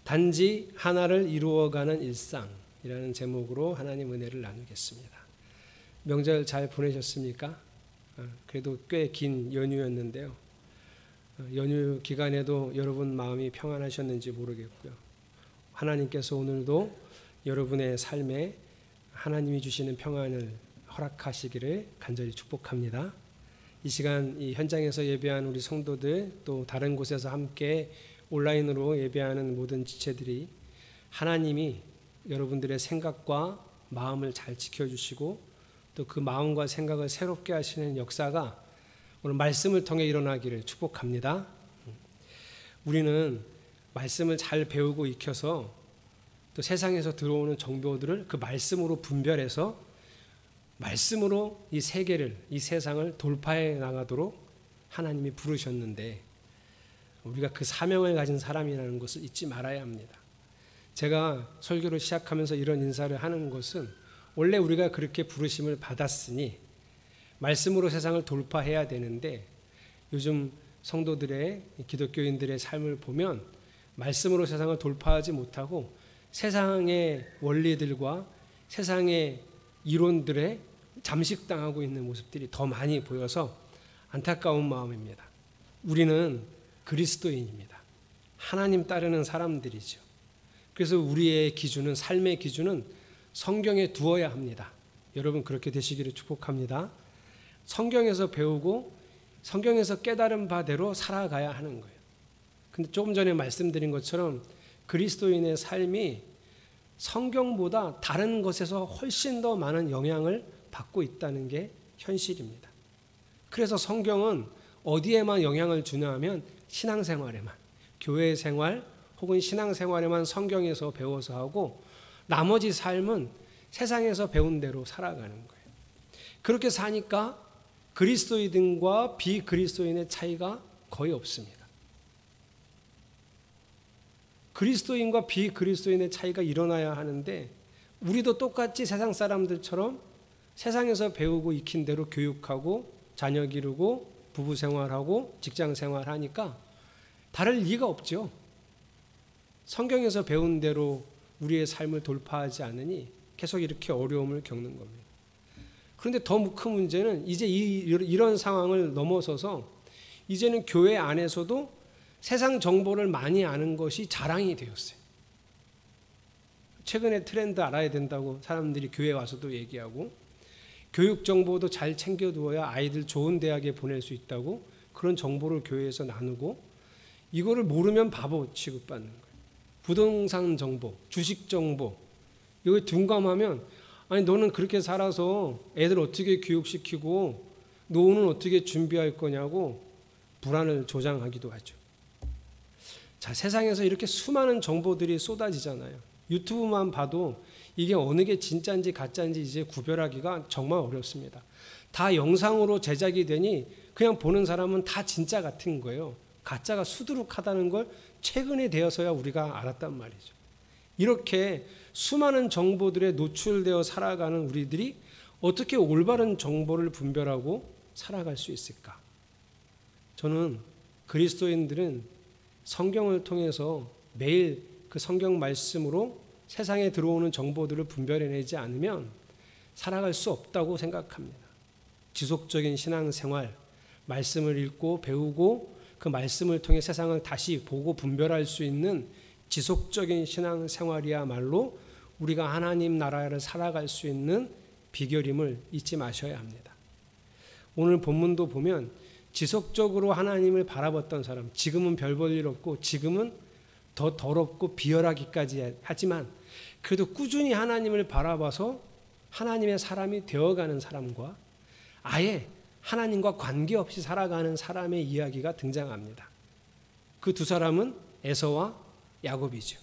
단지 하나를 이루어가는 일상이라는 제목으로 하나님 은혜를 나누겠습니다. 명절 잘 보내셨습니까? 그래도 꽤 긴 연휴였는데요. 연휴 기간에도 여러분 마음이 평안하셨는지 모르겠고요. 하나님께서 오늘도 여러분의 삶에 하나님이 주시는 평안을 허락하시기를 간절히 축복합니다. 이 시간 이 현장에서 예배한 우리 성도들, 또 다른 곳에서 함께 온라인으로 예배하는 모든 지체들이 하나님이 여러분들의 생각과 마음을 잘 지켜주시고 또 그 마음과 생각을 새롭게 하시는 역사가 오늘 말씀을 통해 일어나기를 축복합니다. 우리는 말씀을 잘 배우고 익혀서 또 세상에서 들어오는 정보들을 그 말씀으로 분별해서 말씀으로 이 세계를, 이 세상을 돌파해 나가도록 하나님이 부르셨는데 우리가 그 사명을 가진 사람이라는 것을 잊지 말아야 합니다. 제가 설교를 시작하면서 이런 인사를 하는 것은 원래 우리가 그렇게 부르심을 받았으니 말씀으로 세상을 돌파해야 되는데 요즘 성도들의 기독교인들의 삶을 보면 말씀으로 세상을 돌파하지 못하고 세상의 원리들과 세상의 이론들에 잠식당하고 있는 모습들이 더 많이 보여서 안타까운 마음입니다. 우리는 그리스도인입니다. 하나님 따르는 사람들이죠. 그래서 우리의 기준은, 삶의 기준은 성경에 두어야 합니다. 여러분 그렇게 되시기를 축복합니다. 성경에서 배우고 성경에서 깨달은 바대로 살아가야 하는 거예요. 근데 조금 전에 말씀드린 것처럼 그리스도인의 삶이 성경보다 다른 것에서 훨씬 더 많은 영향을 받고 있다는 게 현실입니다. 그래서 성경은 어디에만 영향을 주냐 하면 신앙생활에만, 교회 생활 혹은 신앙생활에만 성경에서 배워서 하고 나머지 삶은 세상에서 배운 대로 살아가는 거예요. 그렇게 사니까 그리스도인과 비그리스도인의 차이가 거의 없습니다. 그리스도인과 비그리스도인의 차이가 일어나야 하는데 우리도 똑같이 세상 사람들처럼 세상에서 배우고 익힌 대로 교육하고 자녀 기르고 부부 생활하고 직장 생활하니까 다를 리가 없죠. 성경에서 배운 대로 우리의 삶을 돌파하지 않으니 계속 이렇게 어려움을 겪는 겁니다. 그런데 더 큰 문제는 이제 이런 상황을 넘어서서 이제는 교회 안에서도 세상 정보를 많이 아는 것이 자랑이 되었어요. 최근에 트렌드 알아야 된다고 사람들이 교회 와서도 얘기하고 교육 정보도 잘 챙겨두어야 아이들 좋은 대학에 보낼 수 있다고 그런 정보를 교회에서 나누고 이거를 모르면 바보 취급받는 거예요. 부동산 정보, 주식 정보 이거 둔감하면 아니 너는 그렇게 살아서 애들 어떻게 교육시키고 노후는 어떻게 준비할 거냐고 불안을 조장하기도 하죠. 자, 세상에서 이렇게 수많은 정보들이 쏟아지잖아요. 유튜브만 봐도 이게 어느 게 진짜인지 가짜인지 이제 구별하기가 정말 어렵습니다. 다 영상으로 제작이 되니 그냥 보는 사람은 다 진짜 같은 거예요. 가짜가 수두룩하다는 걸 최근에 되어서야 우리가 알았단 말이죠. 이렇게 수많은 정보들에 노출되어 살아가는 우리들이 어떻게 올바른 정보를 분별하고 살아갈 수 있을까? 저는 그리스도인들은 성경을 통해서 매일 그 성경 말씀으로 세상에 들어오는 정보들을 분별해내지 않으면 살아갈 수 없다고 생각합니다. 지속적인 신앙생활, 말씀을 읽고 배우고 그 말씀을 통해 세상을 다시 보고 분별할 수 있는 지속적인 신앙생활이야말로 우리가 하나님 나라를 살아갈 수 있는 비결임을 잊지 마셔야 합니다. 오늘 본문도 보면 지속적으로 하나님을 바라봤던 사람, 지금은 별 볼 일 없고 지금은 더 더럽고 비열하기까지 하지만 그래도 꾸준히 하나님을 바라봐서 하나님의 사람이 되어가는 사람과 아예 하나님과 관계없이 살아가는 사람의 이야기가 등장합니다. 그 두 사람은 에서와 야곱이죠.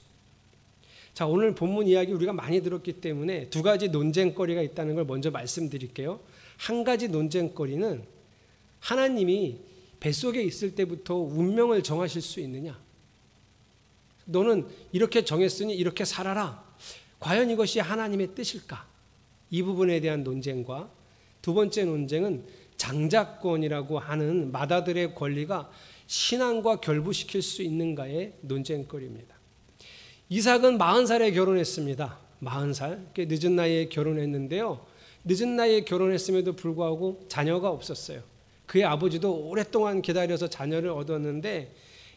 자, 오늘 본문 이야기 우리가 많이 들었기 때문에 두 가지 논쟁거리가 있다는 걸 먼저 말씀드릴게요. 한 가지 논쟁거리는 하나님이 뱃속에 있을 때부터 운명을 정하실 수 있느냐? 너는 이렇게 정했으니 이렇게 살아라. 과연 이것이 하나님의 뜻일까? 이 부분에 대한 논쟁과 두 번째 논쟁은 장자권이라고 하는 맏아들의 권리가 신앙과 결부시킬 수 있는가의 논쟁거리입니다. 이삭은 40살에 결혼했습니다. 40살. 꽤 늦은 나이에 결혼했는데요. 늦은 나이에 결혼했음에도 불구하고 자녀가 없었어요. 그의 아버지도 오랫동안 기다려서 자녀를 얻었는데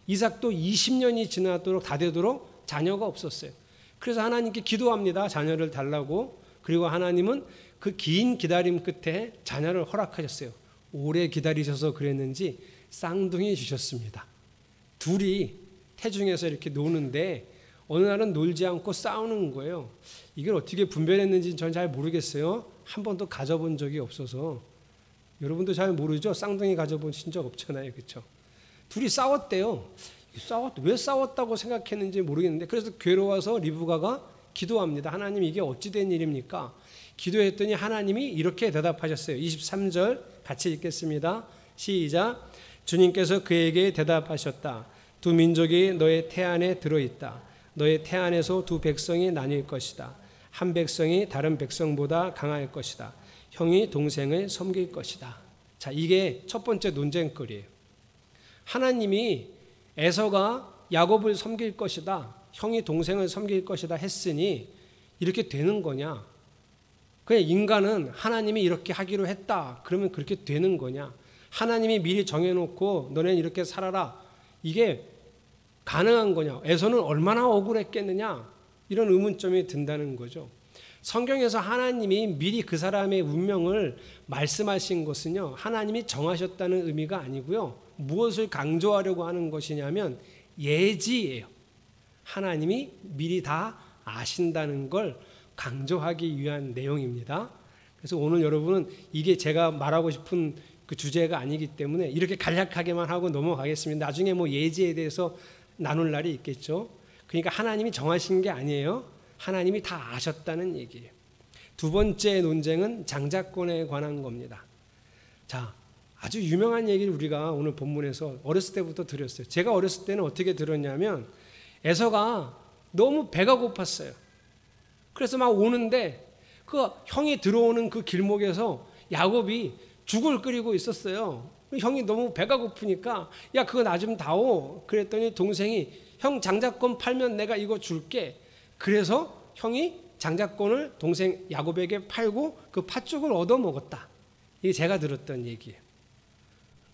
이삭도 20년이 지나도록 다 되도록 자녀가 없었어요. 그래서 하나님께 기도합니다. 자녀를 달라고. 그리고 하나님은 그 긴 기다림 끝에 자녀를 허락하셨어요. 오래 기다리셔서 그랬는지 쌍둥이 주셨습니다. 둘이 태중에서 이렇게 노는데 어느 날은 놀지 않고 싸우는 거예요. 이걸 어떻게 분별했는지 전 잘 모르겠어요. 한 번도 가져본 적이 없어서. 여러분도 잘 모르죠? 쌍둥이 가져보신 적 없잖아요. 그렇죠? 둘이 싸웠대요. 왜 싸웠다고 생각했는지 모르겠는데 그래서 괴로워서 리브가가 기도합니다. 하나님 이게 어찌 된 일입니까? 기도했더니 하나님이 이렇게 대답하셨어요. 23절 같이 읽겠습니다. 시작. 주님께서 그에게 대답하셨다. 두 민족이 너의 태안에 들어있다. 너의 태안에서 두 백성이 나뉠 것이다. 한 백성이 다른 백성보다 강할 것이다. 형이 동생을 섬길 것이다. 자, 이게 첫 번째 논쟁거리예요. 하나님이 에서가 야곱을 섬길 것이다. 형이 동생을 섬길 것이다 했으니 이렇게 되는 거냐? 그냥 인간은 하나님이 이렇게 하기로 했다. 그러면 그렇게 되는 거냐? 하나님이 미리 정해놓고 너네는 이렇게 살아라. 이게 가능한 거냐? 에서는 얼마나 억울했겠느냐? 이런 의문점이 든다는 거죠. 성경에서 하나님이 미리 그 사람의 운명을 말씀하신 것은요, 하나님이 정하셨다는 의미가 아니고요, 무엇을 강조하려고 하는 것이냐면 예지예요. 하나님이 미리 다 아신다는 걸 강조하기 위한 내용입니다. 그래서 오늘 여러분은 이게 제가 말하고 싶은 그 주제가 아니기 때문에 이렇게 간략하게만 하고 넘어가겠습니다. 나중에 뭐 예지에 대해서 나눌 날이 있겠죠. 그러니까 하나님이 정하신 게 아니에요. 하나님이 다 아셨다는 얘기예요. 두 번째 논쟁은 장자권에 관한 겁니다. 자, 아주 유명한 얘기를 우리가 오늘 본문에서 어렸을 때부터 들었어요. 제가 어렸을 때는 어떻게 들었냐면 에서가 너무 배가 고팠어요. 그래서 막 오는데 그 형이 들어오는 그 길목에서 야곱이 죽을 끓이고 있었어요. 형이 너무 배가 고프니까 야 그거 나 좀 다오. 그랬더니 동생이 형 장자권 팔면 내가 이거 줄게. 그래서 형이 장자권을 동생 야곱에게 팔고 그 팥죽을 얻어먹었다. 이게 제가 들었던 얘기예요.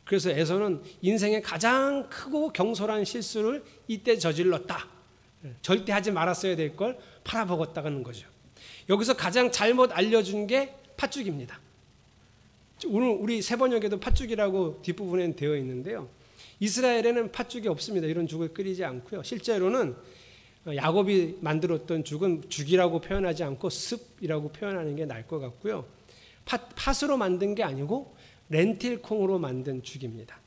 그래서 에서는 인생의 가장 크고 경솔한 실수를 이때 저질렀다. 절대 하지 말았어야 될 걸 팔아먹었다는 거죠. 여기서 가장 잘못 알려준 게 팥죽입니다. 오늘 우리 세번역에도 팥죽이라고 뒷부분에 되어 있는데요. 이스라엘에는 팥죽이 없습니다. 이런 죽을 끓이지 않고요. 실제로는 야곱이 만들었던 죽은 죽이라고 표현하지 않고 습이라고 표현하는 게 나을 것 같고요. 팥으로 만든 게 아니고 렌틸콩으로 만든 죽입니다.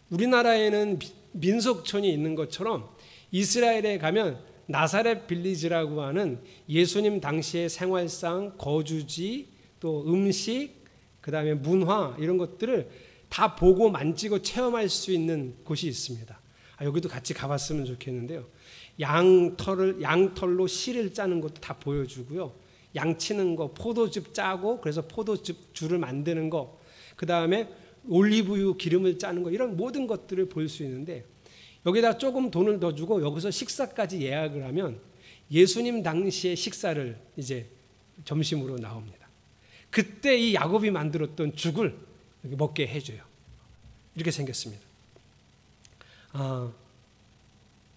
우리나라에는 민속촌이 있는 것처럼 이스라엘에 가면 나사렛 빌리지라고 하는 예수님 당시의 생활상, 거주지, 또 음식, 그 다음에 문화 이런 것들을 다 보고 만지고 체험할 수 있는 곳이 있습니다. 여기도 같이 가봤으면 좋겠는데요. 양털로 실을 짜는 것도 다 보여주고요. 양 치는 거, 포도즙 짜고 그래서 포도즙 줄을 만드는 거, 그 다음에 올리브유 기름을 짜는 거 이런 모든 것들을 볼 수 있는데 여기다 조금 돈을 더 주고 여기서 식사까지 예약을 하면 예수님 당시의 식사를 이제 점심으로 나옵니다. 그때 이 야곱이 만들었던 죽을 먹게 해줘요. 이렇게 생겼습니다.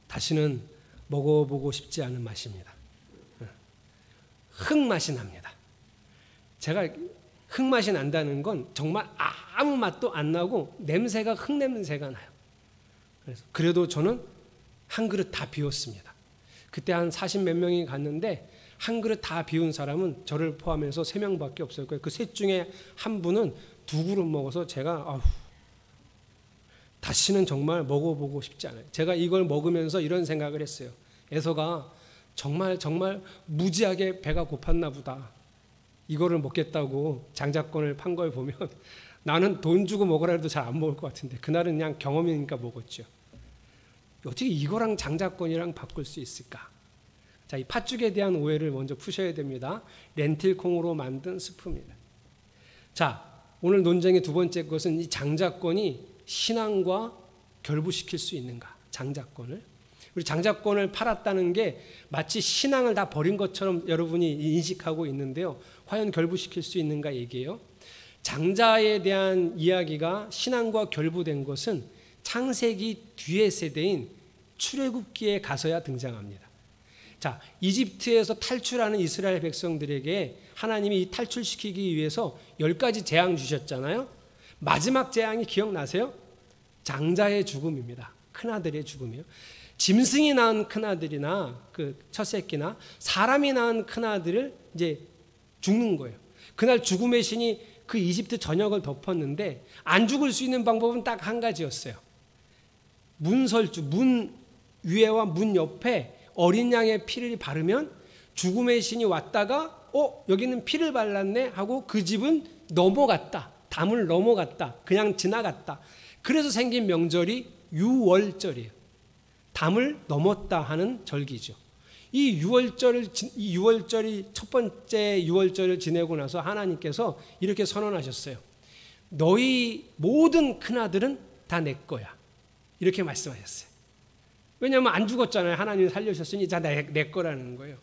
다시는 먹어보고 싶지 않은 맛입니다. 흙맛이 납니다. 제가 흙맛이 난다는 건 정말 아무 맛도 안 나고 냄새가 흙냄새가 나요. 그래도 저는 한 그릇 다 비웠습니다. 그때 한 40몇 명이 갔는데 한 그릇 다 비운 사람은 저를 포함해서 3명밖에 없었고요. 그 셋 중에 한 분은 2그릇 먹어서 제가 다시는 정말 먹어보고 싶지 않아요. 제가 이걸 먹으면서 이런 생각을 했어요. 에서가 정말 무지하게 배가 고팠나 보다. 이거를 먹겠다고 장자권을 판 걸 보면 나는 돈 주고 먹으라 해도 잘 안 먹을 것 같은데 그날은 그냥 경험이니까 먹었죠. 어떻게 이거랑 장자권이랑 바꿀 수 있을까? 자, 이 팥죽에 대한 오해를 먼저 푸셔야 됩니다. 렌틸콩으로 만든 스프입니다. 자, 오늘 논쟁의 두 번째 것은 이 장자권이 신앙과 결부시킬 수 있는가? 장자권을. 그리고 장자권을 팔았다는 게 마치 신앙을 다 버린 것처럼 여러분이 인식하고 있는데요. 과연 결부시킬 수 있는가 얘기예요. 장자에 대한 이야기가 신앙과 결부된 것은 창세기 뒤의 세대인 출애굽기에 가서야 등장합니다. 자, 이집트에서 탈출하는 이스라엘 백성들에게 하나님이 이 탈출시키기 위해서 10가지 재앙 주셨잖아요. 마지막 재앙이 기억나세요? 장자의 죽음입니다. 큰아들의 죽음이요. 짐승이 낳은 큰아들이나 그 첫새끼나 사람이 낳은 큰아들을 이제 죽는 거예요. 그날 죽음의 신이 그 이집트 전역을 덮었는데 안 죽을 수 있는 방법은 딱 한 가지였어요. 문설주, 문 위에와 문 옆에 어린 양의 피를 바르면 죽음의 신이 왔다가 여기는 피를 발랐네 하고 그 집은 넘어갔다. 담을 넘어갔다. 그냥 지나갔다. 그래서 생긴 명절이 유월절이에요. 담을 넘었다 하는 절기죠. 이 유월절이 첫 번째 유월절을 지내고 나서 하나님께서 이렇게 선언하셨어요. 너희 모든 큰아들은 다 내 거야. 이렇게 말씀하셨어요. 왜냐하면 안 죽었잖아요. 하나님이 살려주셨으니 다 내 거라는 거예요.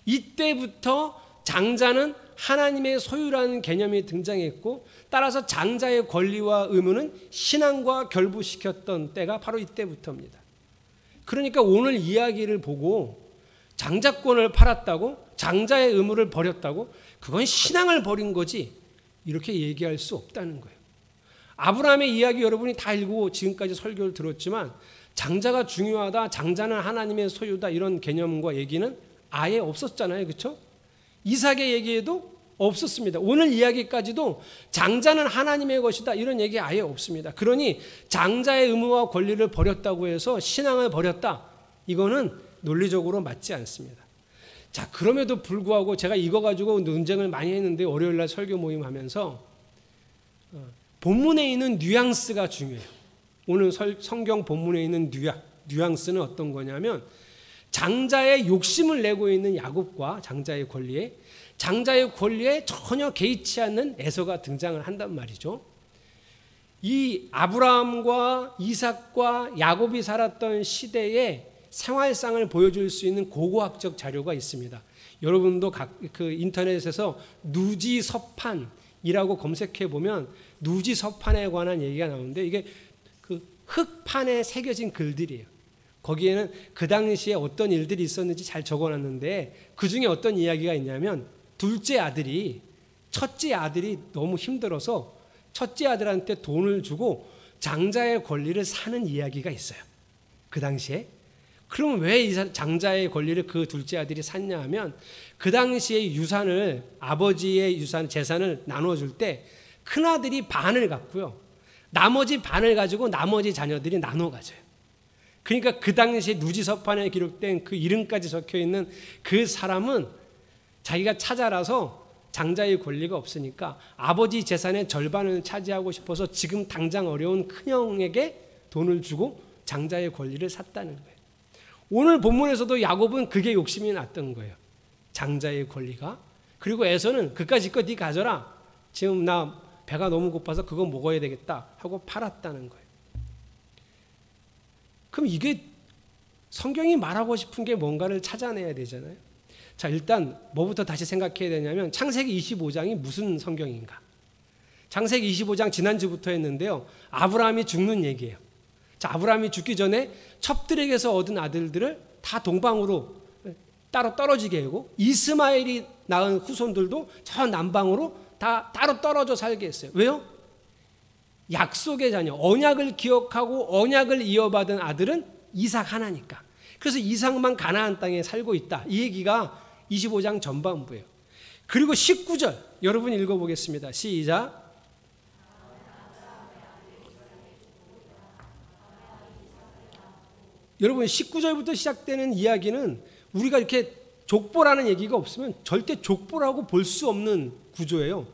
이때부터 장자는 하나님의 소유라는 개념이 등장했고 따라서 장자의 권리와 의무는 신앙과 결부시켰던 때가 바로 이때부터입니다. 그러니까 오늘 이야기를 보고 장자권을 팔았다고 장자의 의무를 버렸다고 그건 신앙을 버린 거지 이렇게 얘기할 수 없다는 거예요. 아브라함의 이야기 여러분이 다 읽고 지금까지 설교를 들었지만 장자가 중요하다, 장자는 하나님의 소유다 이런 개념과 얘기는 아예 없었잖아요. 그렇죠? 이삭의 얘기에도 없었습니다. 오늘 이야기까지도 장자는 하나님의 것이다 이런 얘기 아예 없습니다. 그러니 장자의 의무와 권리를 버렸다고 해서 신앙을 버렸다 이거는 논리적으로 맞지 않습니다. 자, 그럼에도 불구하고 제가 이거 가지고 논쟁을 많이 했는데 월요일날 설교 모임 하면서 본문에 있는 뉘앙스가 중요해요. 오늘 성경 본문에 있는 뉘앙스는 어떤 거냐면 장자의 욕심을 내고 있는 야곱과 장자의 권리에 전혀 개의치 않는 에서가 등장을 한단 말이죠. 이 아브라함과 이삭과 야곱이 살았던 시대의 생활상을 보여줄 수 있는 고고학적 자료가 있습니다. 여러분도 그 인터넷에서 누지서판이라고 검색해 보면 누지서판에 관한 얘기가 나오는데 이게 그 흙판에 새겨진 글들이에요. 거기에는 그 당시에 어떤 일들이 있었는지 잘 적어놨는데 그 중에 어떤 이야기가 있냐면 첫째 아들이 너무 힘들어서 첫째 아들한테 돈을 주고 장자의 권리를 사는 이야기가 있어요. 그 당시에. 그럼 왜 이 장자의 권리를 그 둘째 아들이 샀냐 하면 그 당시에 유산을 아버지의 유산 재산을 나눠줄 때 큰아들이 반을 갖고요. 나머지 반을 가지고 나머지 자녀들이 나눠 가져요. 그러니까 그 당시에 누지서판에 기록된 그 이름까지 적혀있는 그 사람은 자기가 차자라서 장자의 권리가 없으니까 아버지 재산의 절반을 차지하고 싶어서 지금 당장 어려운 큰형에게 돈을 주고 장자의 권리를 샀다는 거예요. 오늘 본문에서도 야곱은 그게 욕심이 났던 거예요. 장자의 권리가. 그리고 에서는 그까짓 거 네 가져라. 지금 나 배가 너무 고파서 그거 먹어야 되겠다 하고 팔았다는 거예요. 그럼 이게 성경이 말하고 싶은 게 뭔가를 찾아내야 되잖아요. 자, 일단 뭐부터 다시 생각해야 되냐면 창세기 25장이 무슨 성경인가. 창세기 25장 지난주부터 했는데요. 아브라함이 죽는 얘기예요. 자, 아브라함이 죽기 전에 첩들에게서 얻은 아들들을 다 동방으로 따로 떨어지게 하고 이스마엘이 낳은 후손들도 저 남방으로 다 따로 떨어져 살게 했어요. 왜요? 약속의 자녀, 언약을 기억하고 언약을 이어받은 아들은 이삭 하나니까. 그래서 이삭만 가나안 땅에 살고 있다. 이 얘기가 25장 전반부예요. 그리고 19절 여러분 읽어보겠습니다. 시작. 여러분 19절부터 시작되는 이야기는 우리가 이렇게 족보라는 얘기가 없으면 절대 족보라고 볼 수 없는 구조예요.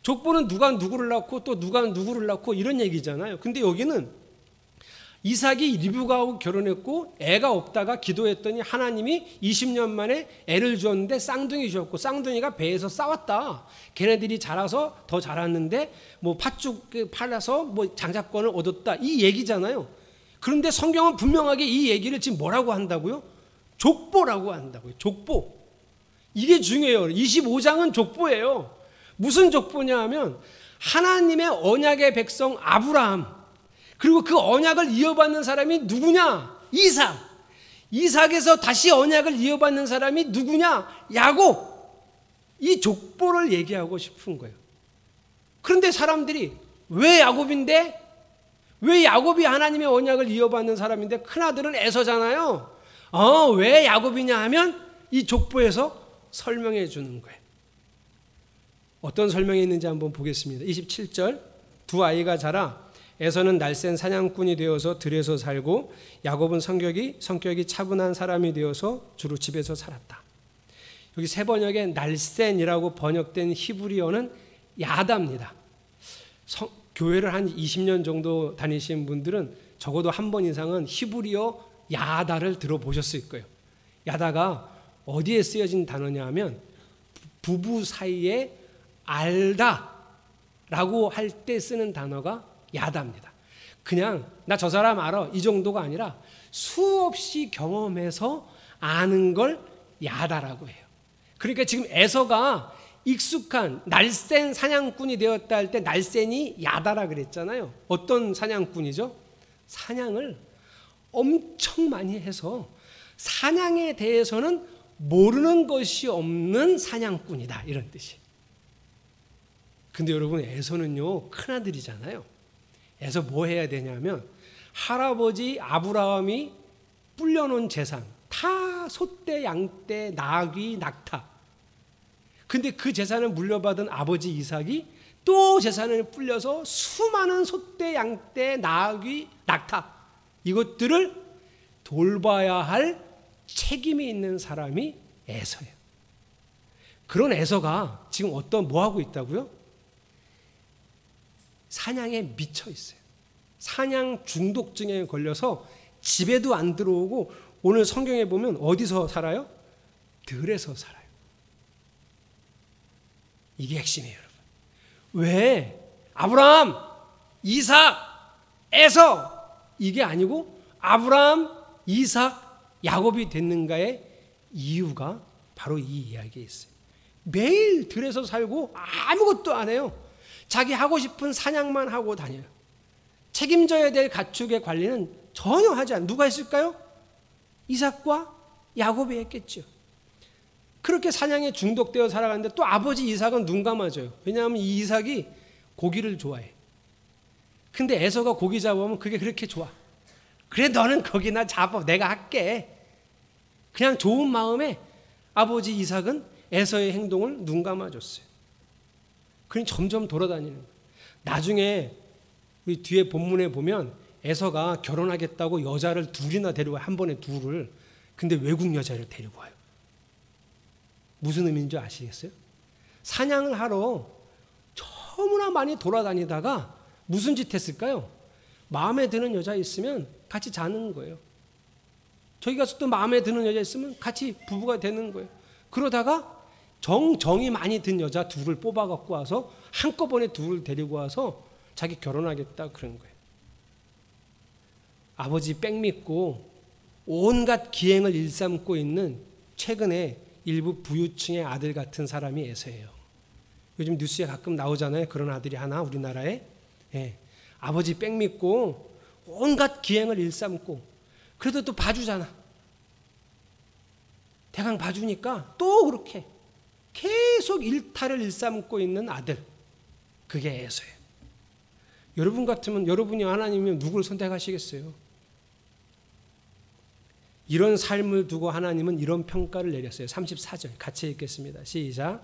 족보는 누가 누구를 낳고 또 누가 누구를 낳고 이런 얘기잖아요. 근데 여기는 이삭이 리브가하고 결혼했고 애가 없다가 기도했더니 하나님이 20년 만에 애를 주었는데 쌍둥이 주었고 쌍둥이가 배에서 싸웠다. 걔네들이 자라서 더 자랐는데 뭐 팥죽 팔아서 뭐 장자권을 얻었다. 이 얘기잖아요. 그런데 성경은 분명하게 이 얘기를 지금 뭐라고 한다고요? 족보라고 한다고요. 족보. 이게 중요해요. 25장은 족보예요. 무슨 족보냐 하면 하나님의 언약의 백성 아브라함, 그리고 그 언약을 이어받는 사람이 누구냐? 이삭. 이삭에서 다시 언약을 이어받는 사람이 누구냐? 야곱. 이 족보를 얘기하고 싶은 거예요. 그런데 사람들이 왜 야곱인데? 왜 야곱이 하나님의 언약을 이어받는 사람인데 큰아들은 에서잖아요. 왜 야곱이냐 하면 이 족보에서 설명해 주는 거예요. 어떤 설명이 있는지 한번 보겠습니다. 27절, 두 아이가 자라 에서는 날쌘 사냥꾼이 되어서 들에서 살고 야곱은 성격이 차분한 사람이 되어서 주로 집에서 살았다. 여기 세 번역에 날쌘이라고 번역된 히브리어는 야다입니다. 교회를 한 20년 정도 다니신 분들은 적어도 한 번 이상은 히브리어 야다를 들어보셨을 거예요. 야다가 어디에 쓰여진 단어냐 하면 부부 사이에 알다라고 할 때 쓰는 단어가 야다입니다. 그냥 나 저 사람 알아 이 정도가 아니라 수없이 경험해서 아는 걸 야다라고 해요. 그러니까 지금 에서가 익숙한 날쌘 사냥꾼이 되었다 할 때 날쌘이 야다라 그랬잖아요. 어떤 사냥꾼이죠? 사냥을 엄청 많이 해서 사냥에 대해서는 모르는 것이 없는 사냥꾼이다, 이런 뜻이. 근데 여러분, 에서는요 큰아들이잖아요. 에서 뭐 해야 되냐면 할아버지 아브라함이 불려놓은 재산 다 소떼, 양떼, 나귀, 낙타. 근데 그 재산을 물려받은 아버지 이삭이 또 재산을 불려서 수많은 소떼, 양떼, 나귀, 낙타, 이것들을 돌봐야 할 책임이 있는 사람이 에서예요. 그런 에서가 지금 뭐 하고 있다고요? 사냥에 미쳐 있어요. 사냥 중독증에 걸려서 집에도 안 들어오고, 오늘 성경에 보면 어디서 살아요? 들에서 살아요. 이게 핵심이에요, 여러분. 왜? 아브라함, 이삭, 에서 이게 아니고 아브라함, 이삭, 야곱이 됐는가의 이유가 바로 이 이야기에 있어요. 매일 들에서 살고 아무것도 안 해요. 자기 하고 싶은 사냥만 하고 다녀요. 책임져야 될 가축의 관리는 전혀 하지 않아요. 누가 했을까요? 이삭과 야곱이 했겠죠. 그렇게 사냥에 중독되어 살아가는데 또 아버지 이삭은 눈 감아줘요. 왜냐하면 이 이삭이 고기를 좋아해. 근데 에서가 고기 잡아오면 그게 그렇게 좋아. 그래, 너는 거기나 잡아, 내가 할게. 그냥 좋은 마음에 아버지 이삭은 에서의 행동을 눈 감아줬어요. 그럼 점점 돌아다니는 거예요. 나중에 우리 뒤에 본문에 보면 에서가 결혼하겠다고 여자를 둘이나 데리고 와요. 한 번에 둘을. 근데 외국 여자를 데리고 와요. 무슨 의미인 줄 아시겠어요? 사냥을 하러 너무나 많이 돌아다니다가 무슨 짓 했을까요? 마음에 드는 여자 있으면 같이 자는 거예요. 저기 가서 또 마음에 드는 여자 있으면 같이 부부가 되는 거예요. 그러다가 정이 많이 든 여자 둘을 뽑아갖고 와서 한꺼번에 둘을 데리고 와서 자기 결혼하겠다 그런 거예요. 아버지 백 믿고 온갖 기행을 일삼고 있는 최근에 일부 부유층의 아들 같은 사람이 에서예요. 요즘 뉴스에 가끔 나오잖아요. 그런 아들이 하나 우리나라에. 예. 아버지 백 믿고 온갖 기행을 일삼고 그래도 또 봐주잖아. 대강 봐주니까 또 그렇게 계속 일탈을 일삼고 있는 아들. 그게 에서예요. 여러분 같으면, 여러분이 하나님이면 누구를 선택하시겠어요? 이런 삶을 두고 하나님은 이런 평가를 내렸어요. 34절 같이 읽겠습니다. 시작.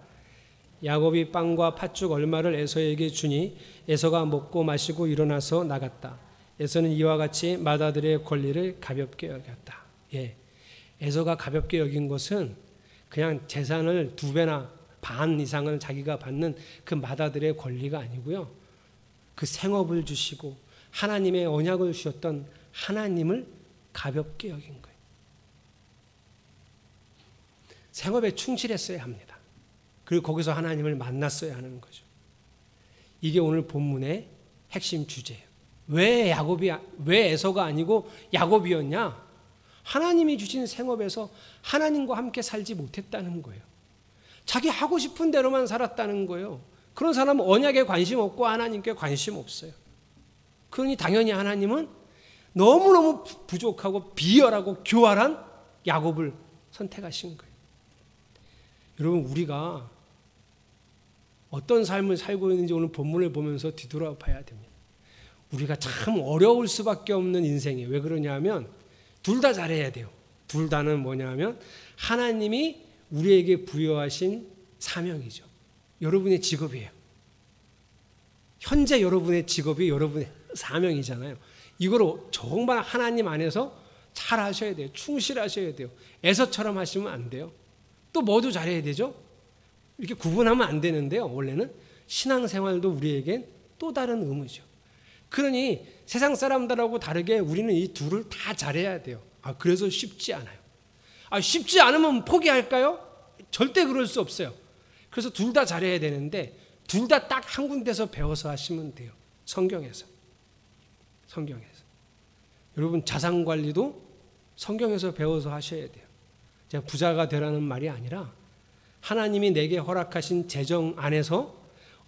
야곱이 빵과 팥죽 얼마를 에서에게 주니 에서가 먹고 마시고 일어나서 나갔다. 에서는 이와 같이 맏아들의 권리를 가볍게 여겼다. 예, 에서가 가볍게 여긴 것은 그냥 재산을 2배나 반 이상을 자기가 받는 그 맏아들의 권리가 아니고요. 그 생업을 주시고 하나님의 언약을 주셨던 하나님을 가볍게 여긴 거예요. 생업에 충실했어야 합니다. 그리고 거기서 하나님을 만났어야 하는 거죠. 이게 오늘 본문의 핵심 주제예요. 왜 에서가 아니고 야곱이었냐? 하나님이 주신 생업에서 하나님과 함께 살지 못했다는 거예요. 자기 하고 싶은 대로만 살았다는 거예요. 그런 사람은 언약에 관심 없고 하나님께 관심 없어요. 그러니 당연히 하나님은 너무너무 부족하고 비열하고 교활한 야곱을 선택하신 거예요. 여러분, 우리가 어떤 삶을 살고 있는지 오늘 본문을 보면서 뒤돌아봐야 됩니다. 우리가 참 어려울 수밖에 없는 인생이에요. 왜 그러냐면 둘 다 잘해야 돼요. 둘 다는 뭐냐면 하나님이 우리에게 부여하신 사명이죠. 여러분의 직업이에요. 현재 여러분의 직업이 여러분의 사명이잖아요. 이걸 정말 하나님 안에서 잘 하셔야 돼요. 충실하셔야 돼요. 에서처럼 하시면 안 돼요. 또 뭐도 잘해야 되죠? 이렇게 구분하면 안 되는데요. 원래는 신앙생활도 우리에겐 또 다른 의무죠. 그러니 세상 사람들하고 다르게 우리는 이 둘을 다 잘해야 돼요. 그래서 쉽지 않아요. 쉽지 않으면 포기할까요? 절대 그럴 수 없어요. 그래서 둘 다 잘해야 되는데 둘 다 딱 한 군데서 배워서 하시면 돼요. 성경에서. 여러분, 자산관리도 성경에서 배워서 하셔야 돼요. 제가 부자가 되라는 말이 아니라 하나님이 내게 허락하신 재정 안에서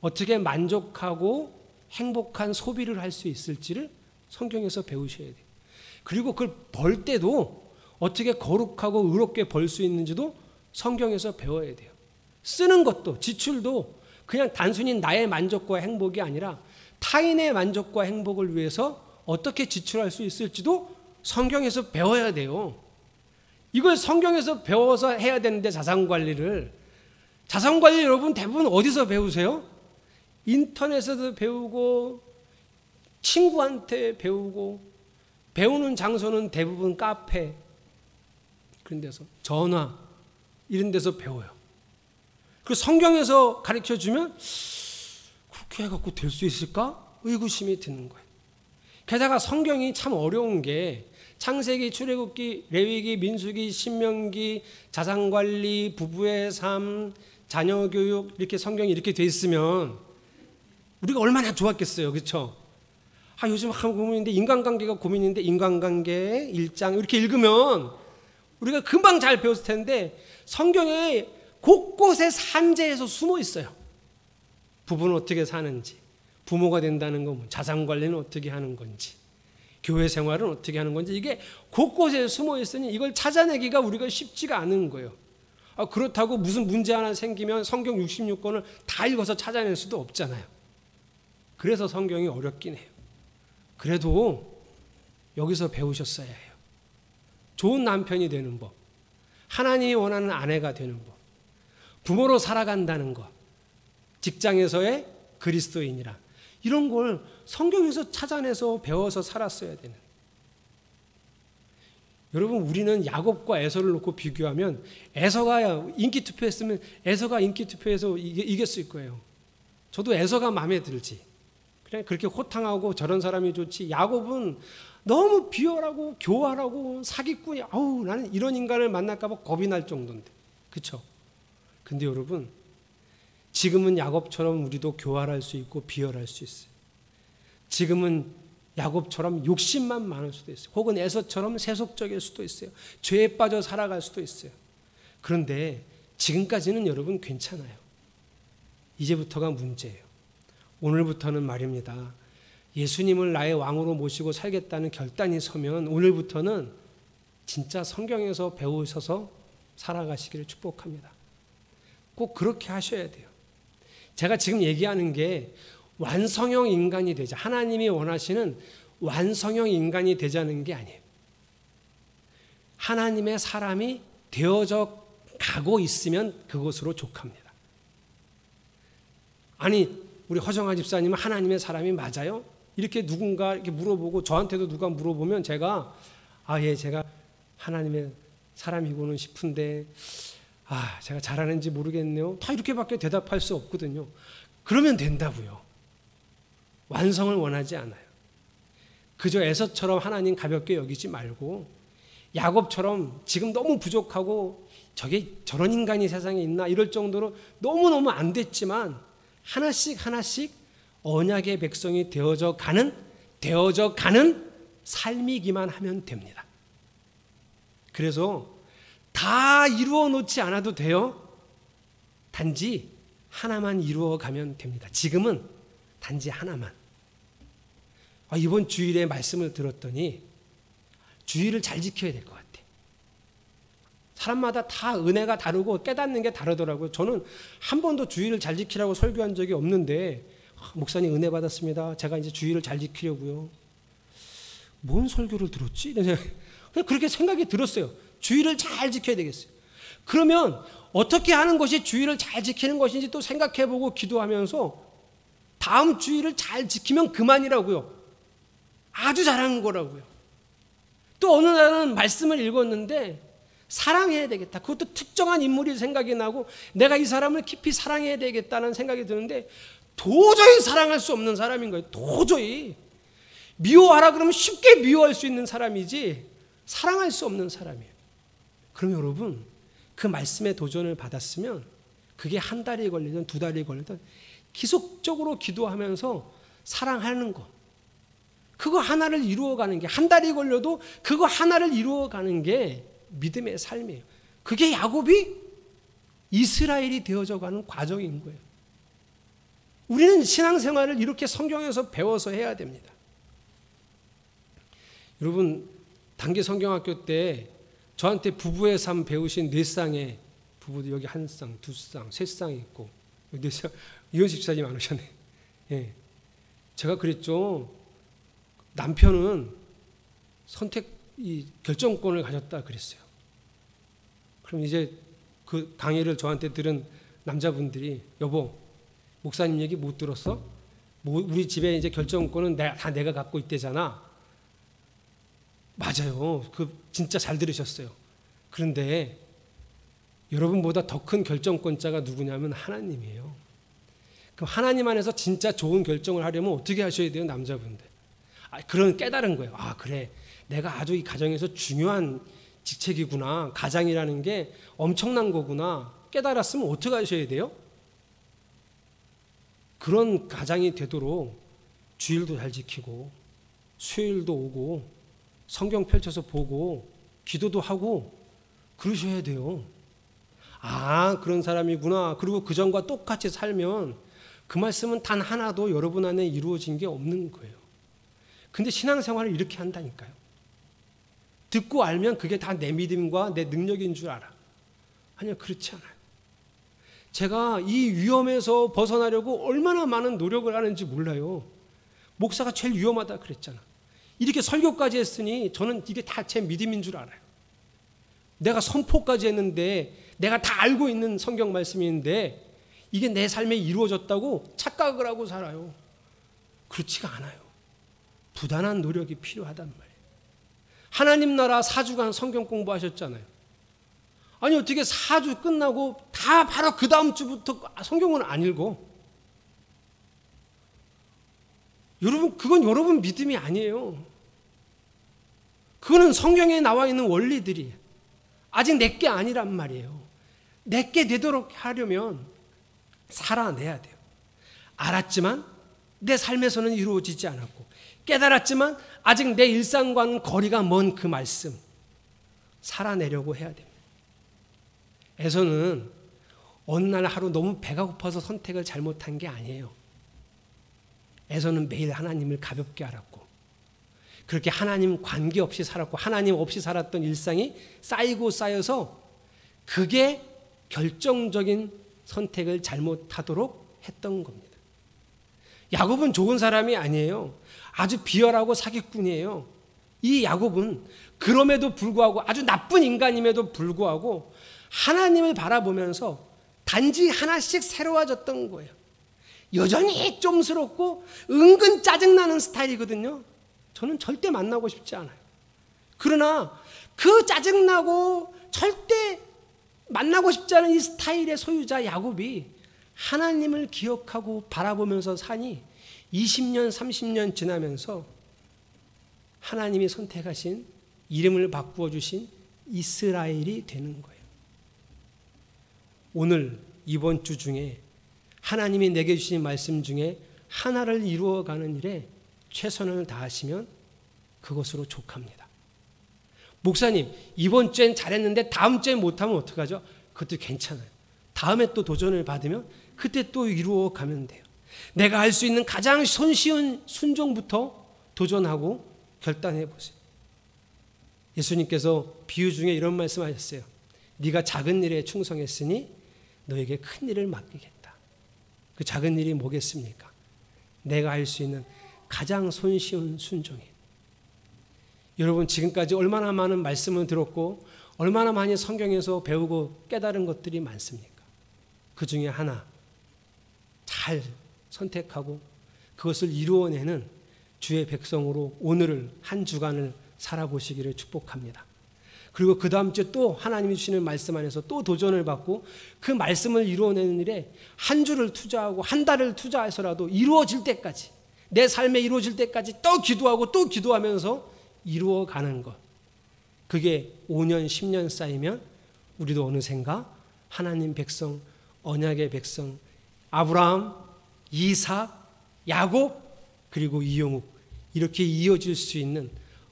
어떻게 만족하고 행복한 소비를 할 수 있을지를 성경에서 배우셔야 돼요. 그리고 그걸 벌 때도 어떻게 거룩하고 의롭게 벌 수 있는지도 성경에서 배워야 돼요. 쓰는 것도, 지출도 그냥 단순히 나의 만족과 행복이 아니라 타인의 만족과 행복을 위해서 어떻게 지출할 수 있을지도 성경에서 배워야 돼요. 이걸 성경에서 배워서 해야 되는데 자산관리 여러분 대부분 어디서 배우세요? 인터넷에서 배우고 친구한테 배우고 배우는 장소는 대부분 카페 그런 데서 전화 이런 데서 배워요. 그 성경에서 가르쳐주면 그렇게 해갖고 될 수 있을까? 의구심이 드는 거예요. 게다가 성경이 참 어려운 게 창세기, 출애굽기, 레위기, 민수기, 신명기, 자산관리, 부부의 삶, 자녀교육 이렇게 성경이 이렇게 돼 있으면 우리가 얼마나 좋았겠어요. 그렇죠? 요즘 한 고민인데 인간관계가 고민인데 인간관계 1장 이렇게 읽으면 우리가 금방 잘 배웠을 텐데 성경에 곳곳에 산재에서 숨어 있어요. 부부는 어떻게 사는지, 부모가 된다는 건 자산관리는 어떻게 하는 건지, 교회 생활은 어떻게 하는 건지 이게 곳곳에 숨어 있으니 이걸 찾아내기가 우리가 쉽지가 않은 거예요. 그렇다고 무슨 문제 하나 생기면 성경 66권을 다 읽어서 찾아낼 수도 없잖아요. 그래서 성경이 어렵긴 해요. 그래도 여기서 배우셨어야 해요. 좋은 남편이 되는 법, 하나님이 원하는 아내가 되는 법, 부모로 살아간다는 것, 직장에서의 그리스도인이라 이런 걸 성경에서 찾아내서 배워서 살았어야 되는. 여러분, 우리는 야곱과 에서를 놓고 비교하면 에서가 인기 투표했으면 에서가 인기 투표에서 이겼을 거예요. 저도 에서가 마음에 들지. 그냥 그렇게 호탕하고 저런 사람이 좋지. 야곱은 너무 비열하고 교활하고 사기꾼이 나는 이런 인간을 만날까 봐 겁이 날 정도인데. 그렇죠? 근데 여러분, 지금은 야곱처럼 우리도 교활할 수 있고 비열할 수 있어요. 지금은 야곱처럼 욕심만 많을 수도 있어요. 혹은 에서처럼 세속적일 수도 있어요. 죄에 빠져 살아갈 수도 있어요. 그런데 지금까지는 여러분 괜찮아요. 이제부터가 문제예요. 오늘부터는 말입니다. 예수님을 나의 왕으로 모시고 살겠다는 결단이 서면 오늘부터는 진짜 성경에서 배우셔서 살아가시기를 축복합니다. 꼭 그렇게 하셔야 돼요. 제가 지금 얘기하는 게 완성형 인간이 되자, 하나님이 원하시는 완성형 인간이 되자는 게 아니에요. 하나님의 사람이 되어져 가고 있으면 그것으로 족합니다. 아니, 우리 허정아 집사님은 하나님의 사람이 맞아요? 이렇게 누군가 이렇게 물어보고 저한테도 누가 물어보면 제가 제가 하나님의 사람이고는 싶은데 제가 잘하는지 모르겠네요. 다 이렇게밖에 대답할 수 없거든요. 그러면 된다고요. 완성을 원하지 않아요. 그저 에서처럼 하나님 가볍게 여기지 말고 야곱처럼 지금 너무 부족하고 저런 인간이 세상에 있나 이럴 정도로 너무너무 안 됐지만 하나씩 언약의 백성이 되어져 가는 되어져 가는 삶이기만 하면 됩니다. 그래서 다 이루어 놓지 않아도 돼요. 단지 하나만 이루어 가면 됩니다. 지금은 단지 하나만. 이번 주일에 말씀을 들었더니 주일을 잘 지켜야 될 것 같아요. 사람마다 다 은혜가 다르고 깨닫는 게 다르더라고요. 저는 한 번도 주일을 잘 지키라고 설교한 적이 없는데 목사님 은혜 받았습니다. 제가 이제 주일을 잘 지키려고요. 뭔 설교를 들었지? 그냥 그렇게 생각이 들었어요. 주일을 잘 지켜야 되겠어요. 그러면 어떻게 하는 것이 주일을 잘 지키는 것인지 또 생각해보고 기도하면서 다음 주일을 잘 지키면 그만이라고요. 아주 잘하는 거라고요. 또 어느 날은 말씀을 읽었는데 사랑해야 되겠다. 그것도 특정한 인물이 생각이 나고 내가 이 사람을 깊이 사랑해야 되겠다는 생각이 드는데 도저히 사랑할 수 없는 사람인 거예요. 도저히. 미워하라 그러면 쉽게 미워할 수 있는 사람이지 사랑할 수 없는 사람이에요. 그럼 여러분 그 말씀의 도전을 받았으면 그게 한 달이 걸리든 두 달이 걸리든 기속적으로 기도하면서 사랑하는 것, 그거 하나를 이루어가는 게, 한 달이 걸려도 그거 하나를 이루어가는 게 믿음의 삶이에요. 그게 야곱이 이스라엘이 되어져가는 과정인 거예요. 우리는 신앙생활을 이렇게 성경에서 배워서 해야 됩니다. 여러분 단기 성경학교 때 저한테 부부의 삶 배우신 네 쌍의 부부도 여기 한 쌍, 두 쌍, 세 쌍이 있고 네 쌍, 이현식 집사님 안 오셨네. 예. 제가 그랬죠. 남편은 이 결정권을 가졌다 그랬어요. 그럼 이제 그 강의를 저한테 들은 남자분들이 여보, 목사님 얘기 못 들었어? 우리 집에 이제 결정권은 다 내가 갖고 있대잖아. 맞아요. 진짜 잘 들으셨어요. 그런데 여러분보다 더 큰 결정권자가 누구냐면 하나님이에요. 그럼 하나님 안에서 진짜 좋은 결정을 하려면 어떻게 하셔야 돼요, 남자분들? 그런 깨달은 거예요. 그래. 내가 아주 이 가정에서 중요한 직책이구나. 가장이라는 게 엄청난 거구나. 깨달았으면 어떻게 하셔야 돼요? 그런 가장이 되도록 주일도 잘 지키고 수요일도 오고 성경 펼쳐서 보고 기도도 하고 그러셔야 돼요. 그런 사람이구나. 그리고 그전과 똑같이 살면 그 말씀은 단 하나도 여러분 안에 이루어진 게 없는 거예요. 근데 신앙생활을 이렇게 한다니까요. 듣고 알면 그게 다 내 믿음과 내 능력인 줄 알아. 아니요, 그렇지 않아요. 제가 이 위험에서 벗어나려고 얼마나 많은 노력을 하는지 몰라요. 목사가 제일 위험하다 그랬잖아. 이렇게 설교까지 했으니 저는 이게 다 제 믿음인 줄 알아요. 내가 선포까지 했는데 내가 다 알고 있는 성경 말씀인데 이게 내 삶에 이루어졌다고 착각을 하고 살아요. 그렇지가 않아요. 부단한 노력이 필요하단 말이에요. 하나님 나라 4주간 성경 공부하셨잖아요. 아니 어떻게 4주 끝나고 다 바로 그 다음 주부터 성경을 안 읽어? 여러분 그건 여러분 믿음이 아니에요. 그거는 성경에 나와 있는 원리들이 아직 내게 아니란 말이에요. 내게 되도록 하려면 살아내야 돼요. 알았지만 내 삶에서는 이루어지지 않았고 깨달았지만 아직 내 일상과는 거리가 먼 그 말씀 살아내려고 해야 됩니다. 에서는 어느 날 하루 너무 배가 고파서 선택을 잘못한 게 아니에요. 에서는 매일 하나님을 가볍게 알았고 그렇게 하나님 관계없이 살았고 하나님 없이 살았던 일상이 쌓이고 쌓여서 그게 결정적인 선택을 잘못하도록 했던 겁니다. 야곱은 좋은 사람이 아니에요. 아주 비열하고 사기꾼이에요. 이 야곱은 그럼에도 불구하고 아주 나쁜 인간임에도 불구하고 하나님을 바라보면서 단지 하나씩 새로워졌던 거예요. 여전히 좀스럽고 은근 짜증나는 스타일이거든요. 저는 절대 만나고 싶지 않아요. 그러나 그 짜증나고 절대 만나고 싶지 않은 이 스타일의 소유자 야곱이 하나님을 기억하고 바라보면서 사니 20년, 30년 지나면서 하나님이 선택하신 이름을 바꾸어 주신 이스라엘이 되는 거예요. 오늘 이번 주 중에 하나님이 내게 주신 말씀 중에 하나를 이루어가는 일에 최선을 다하시면 그것으로 족합니다. 목사님, 이번 주엔 잘했는데 다음 주엔 못하면 어떡하죠? 그것도 괜찮아요. 다음에 또 도전을 받으면 그때 또 이루어 가면 돼요. 내가 할 수 있는 가장 손쉬운 순종부터 도전하고 결단해 보세요. 예수님께서 비유 중에 이런 말씀하셨어요. 네가 작은 일에 충성했으니 너에게 큰 일을 맡기겠다. 그 작은 일이 뭐겠습니까? 내가 할 수 있는 가장 손쉬운 순종이에요. 여러분, 지금까지 얼마나 많은 말씀을 들었고 얼마나 많이 성경에서 배우고 깨달은 것들이 많습니까? 그 중에 하나 잘 선택하고 그것을 이루어내는 주의 백성으로 오늘을 한 주간을 살아보시기를 축복합니다. 그리고 그 다음 주에 또 하나님이 주시는 말씀 안에서 또 도전을 받고 그 말씀을 이루어내는 일에 한 주를 투자하고 한 달을 투자해서라도 이루어질 때까지, 내 삶에 이루어질 때까지 또 기도하고 또 기도하면서 이루어가는 것. 그게 5년 10년 쌓이면 우리도 어느샌가 하나님 백성, 언약의 백성, 아브라함, 이삭, 야곱, 그리고 이용욱, 이렇게 이어질 수 있는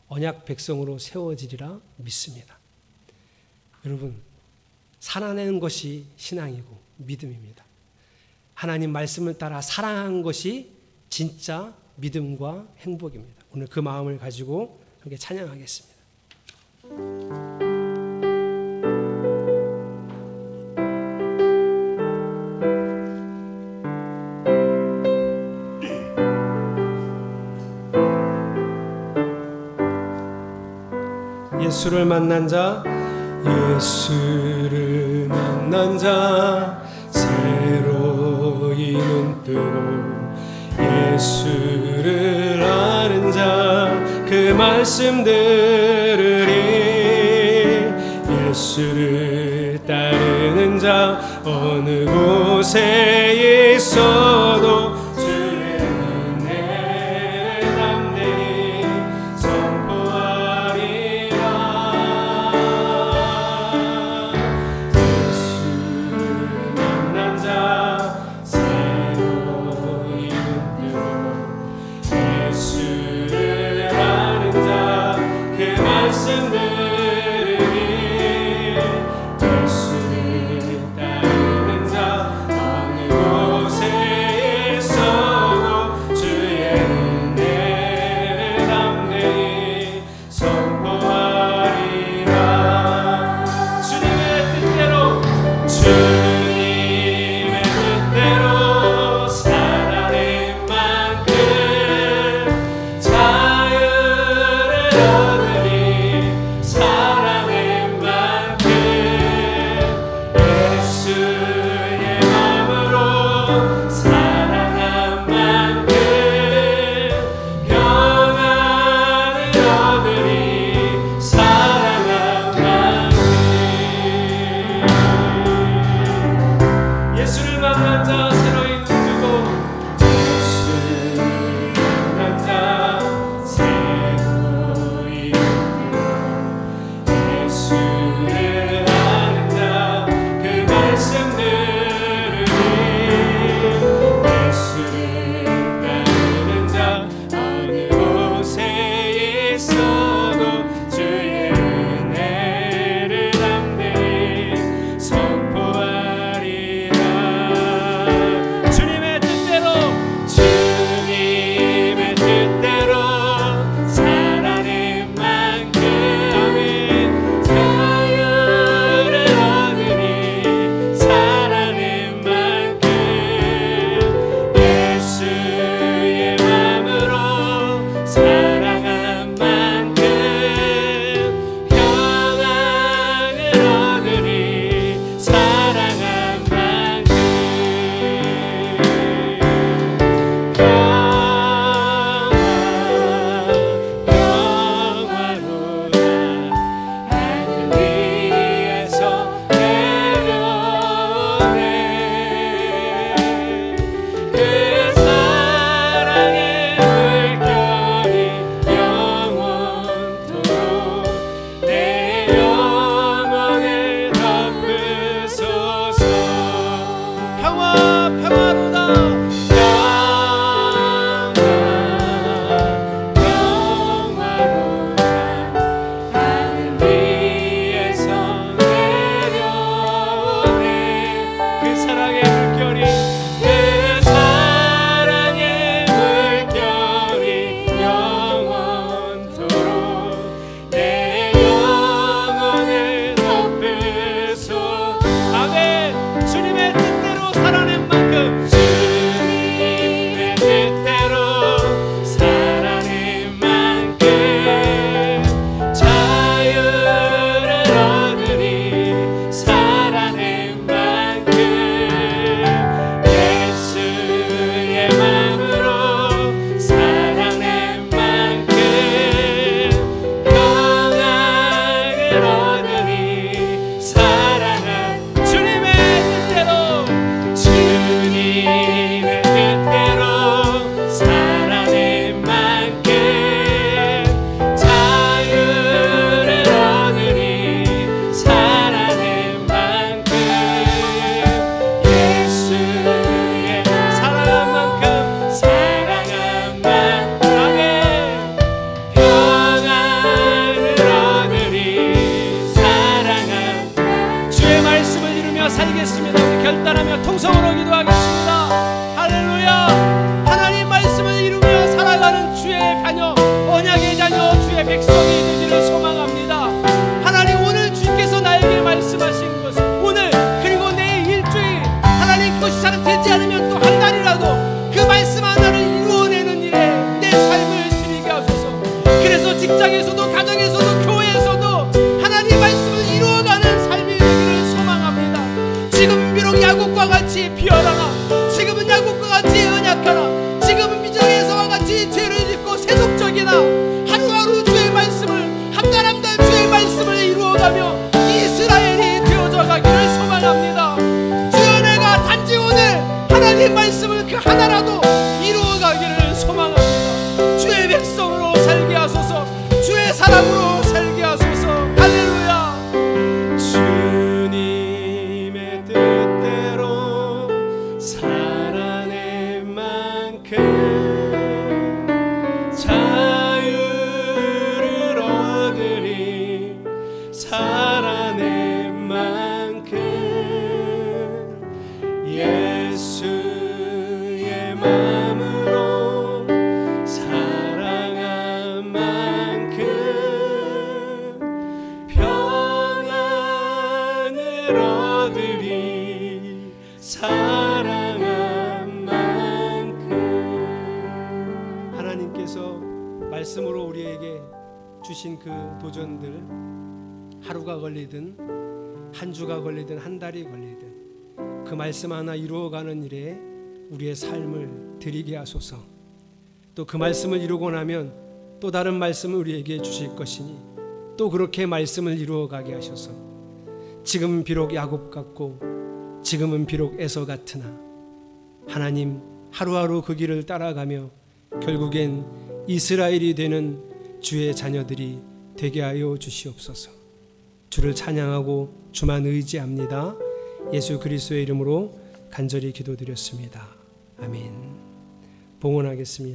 언약 백성으로 세워지리라 믿습니다. 여러분, 살아내는 것이 신앙이고 믿음입니다. 하나님 말씀을 따라 살아가는 것이 진짜 믿음과 행복입니다. 오늘 그 마음을 가지고 함께 찬양하겠습니다. 예수를 만난 자, 예수를 만난 자 새로이 눈 뜨고 예수를 아는 자 그 말씀 들으리. 예수를 따르는 자 어느 곳에 있어도 주의 은혜를 담대히 선포하리라. 예수를 만난 자 새로이 눈 뜨고 예수를 아는 자 그 말씀 들으리. 예수를 따르는 자 어느 곳에 있어도 주의 은혜를 담대히 선포하리라. 주님의 뜻대로 주님의 뜻대로 살아낸 만큼 자유를 얻으리. 살아낸 만큼 예수의 마음으로 살아난 만큼 평안을 얻으리. 살아난 만큼 사랑의 물결이 그 사랑의 물결이 영원토록 내 영혼을 덮으소. 아멘. 주님의 뜻대로 살아낸 만큼, 주님의 뜻대로 살아낸 만큼 자유를 얻으리. 살아낸 만큼 예수의 마음으로 살아낸 만큼 평안을 얻으리. 살아난 주님의 뜻대로, 주님의 뜻대로 살아낸 만큼 자유를 얻으리. 살아낸 만큼 예수의 사랑한 만큼, 사랑한 만큼 평안을 얻으리. 사랑한 주의 말씀을 이루며 살겠습니다. 우리 결단하며 통성으로 기도하겠습니다. 할렐루야. 하나님 말씀을 이루며 살아가는 주의 자녀, 언약의 자녀, 주의 백성이 되기를 소망합니다. 하나님, 오늘 주께서 나에게 말씀하신 것, 오늘 그리고 내일 일주일, 하나님 그것이 잘 되지 않으면 또 한 달이라도 그 말씀 하나를 이루어내는 일에 내 삶을 드리게 하소서. 그래서 직장에서도, 가정에서도, 교회에서도 하나님 말씀을 이루어가는 삶이 되기를 소망합니다. 지금 비록 야곱과 같이 비열하나, 지금은 야곱과 같이 언약하나, 지금은 미정에서와 같이 죄를 짓고 세속적이나, 하루하루 주의 말씀을, 한 달 한 달 주의 말씀을 이루어가며 이스라엘이 되어져 가기를 소망합니다. 주여, 내가 단지 오늘 하나님 말씀을 그 하나라도 이루어가기를 소망합니다. 주의 백성으로 살게 하소서. 주의 사랑으로 살게 하소서. 할렐루야. 주님의 뜻대로 살아낸 만큼 자유를 얻으리. 살아낸 만큼 예수의 마음으로 사랑한 만큼 평안을 얻으리. 사랑한 만큼. 하나님께서 말씀으로 우리에게 주신 그 도전들, 하루가 걸리든 한 주가 걸리든 한 달이 걸리든 그 말씀 하나 이루어가는 일에 우리의 삶을 드리게 하소서. 또 그 말씀을 이루고 나면 또 다른 말씀을 우리에게 주실 것이니 또 그렇게 말씀을 이루어가게 하셔서, 지금은 비록 야곱 같고 지금은 비록 에서 같으나 하나님, 하루하루 그 길을 따라가며 결국엔 이스라엘이 되는 주의 자녀들이 되게 하여 주시옵소서. 주를 찬양하고 주만 의지합니다. 예수 그리스도의 이름으로 간절히 기도드렸습니다. 아멘. 봉헌하겠습니다.